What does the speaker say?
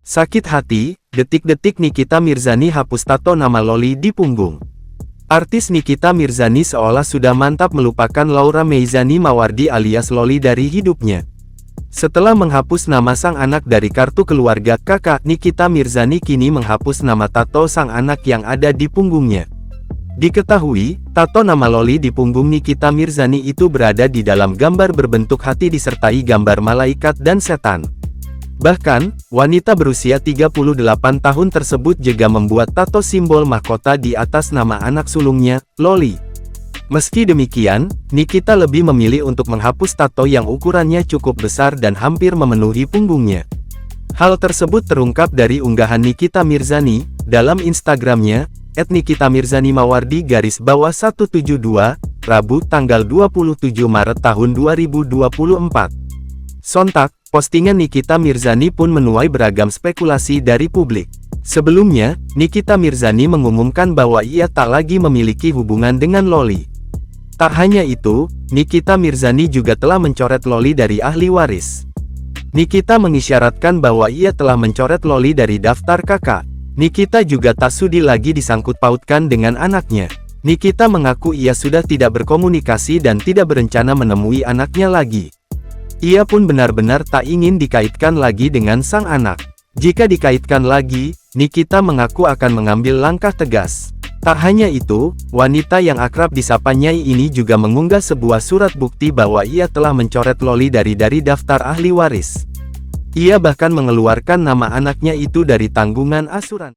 Sakit hati, detik-detik Nikita Mirzani hapus tato nama Loli di punggung. Artis Nikita Mirzani seolah sudah mantap melupakan Laura Meizani Mawardi alias Loli dari hidupnya. Setelah menghapus nama sang anak dari kartu keluarga kakak, Nikita Mirzani kini menghapus nama tato sang anak yang ada di punggungnya. Diketahui, tato nama Loli di punggung Nikita Mirzani itu berada di dalam gambar berbentuk hati disertai gambar malaikat dan setan. Bahkan, wanita berusia 38 tahun tersebut juga membuat tato simbol mahkota di atas nama anak sulungnya, Loli. Meski demikian, Nikita lebih memilih untuk menghapus tato yang ukurannya cukup besar dan hampir memenuhi punggungnya. Hal tersebut terungkap dari unggahan Nikita Mirzani dalam Instagramnya, @NikitaMirzaniMawardi_172, Rabu tanggal 27 Maret tahun 2024. Sontak, postingan Nikita Mirzani pun menuai beragam spekulasi dari publik. Sebelumnya, Nikita Mirzani mengumumkan bahwa ia tak lagi memiliki hubungan dengan Loli. Tak hanya itu, Nikita Mirzani juga telah mencoret Loli dari ahli waris. Nikita mengisyaratkan bahwa ia telah mencoret Loli dari daftar kakak. Nikita juga tak sudi lagi disangkut pautkan dengan anaknya. Nikita mengaku ia sudah tidak berkomunikasi dan tidak berencana menemui anaknya lagi. Ia pun benar-benar tak ingin dikaitkan lagi dengan sang anak. Jika dikaitkan lagi, Nikita mengaku akan mengambil langkah tegas. Tak hanya itu, wanita yang akrab disapa Nyai ini juga mengunggah sebuah surat bukti bahwa ia telah mencoret Loli dari daftar ahli waris. Ia bahkan mengeluarkan nama anaknya itu dari tanggungan asuransi.